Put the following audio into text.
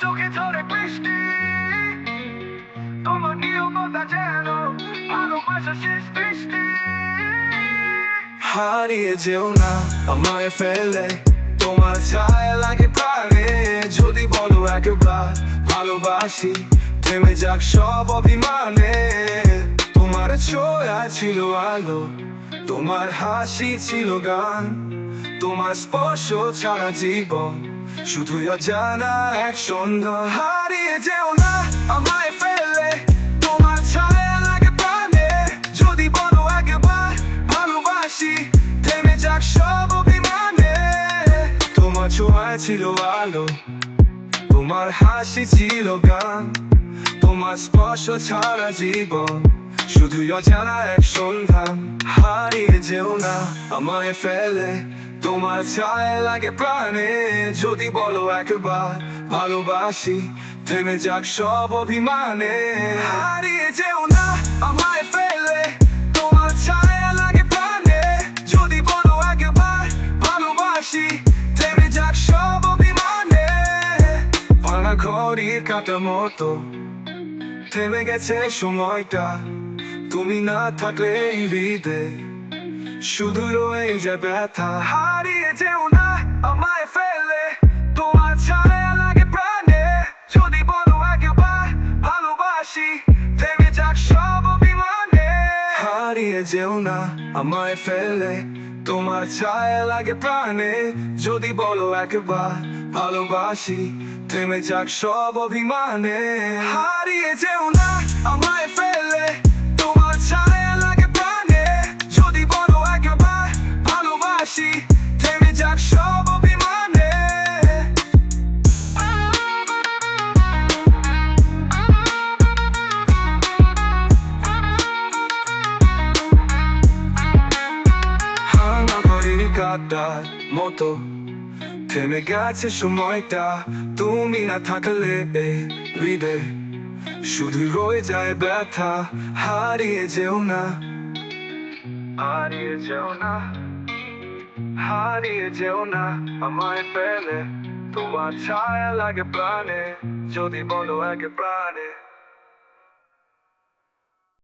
চোখে ঝরে বৃষ্টি, তোমার নিয়মতা যেন ভালোবাসা শেষ দৃষ্টি। হারিয়ে যেও না আমায় ফেলে, তোমার ছায়া লাগে প্রাণে। যদি বলো একবার ভালোবাসি, থেমে যাক সব অভিমানে। তোমার ছোঁয়া ছিল আলো, তোমার হাসি ছিল গান, তোমার স্পর্শ ছাড়া জীবন শুধুই অজানা এক সন্ধ্যা। হারিয়ে যেও না আমায় ফেলে, তোমার ছায়া লাগে প্রাণে। যদি বলো একবার ভালোবাসি, থেমে যাক সব অভিমানে। তোমার ছোঁয়া ছিল আলো, তোমার হাসি ছিল গান, তোমার স্পর্শ ছাড়া জীবন শুধুই অজানা এক সন্ধান। হারিয়ে যেও না আমায় ফেলে, তোমার ছায়া লাগে প্রাণে। যদি বলো একবার ভালোবাসি, থেমে যাক সব অভিমানে। হারিয়ে যেও না আমায় ফেলে, তোমার ছায়া লাগে প্রাণে। যদি বলো একবার ভালোবাসি, থেমে যাক সব অভিমানে। ভাঙা ঘড়ির কাঁটার মতো থেমে গেছে সময়টা, তুমি না থাকলে এই হৃদয়ে শুধু রয়ে যায় ব্যথা। হারিয়ে যেও না আমায় ফেলে, তোমার ছায়া লাগে প্রাণে। যদি বলো একবার ভালোবাসি, থেমে যাক সব অভিমানে। হারিয়ে যেও না আমায় ফেলে, তোমার ছায়া লাগে প্রাণে। যদি বলো একবার ভালোবাসি, থেমে যাক সব অভিমানে। হারিয়ে যেও না আমায় ফেলে, তোমার ছায়া লাগে প্রাণে। যদি বলো একবার ভালোবাসি, থেমে যাক সব অভিমানে। ভাঙা ঘড়ির কাঁটার মতো থেমে গেছে সময়টা, তুমি না থাকলে এই হৃদয়ে শুধু রয়ে যায় ব্যথা। হারিয়ে যেও না, হারিয়ে যেও না, হারিয়ে যেও না আমায় ফেলে, তোমার ছায়া লাগে প্রাণে। যদি বলো একে প্রাণে।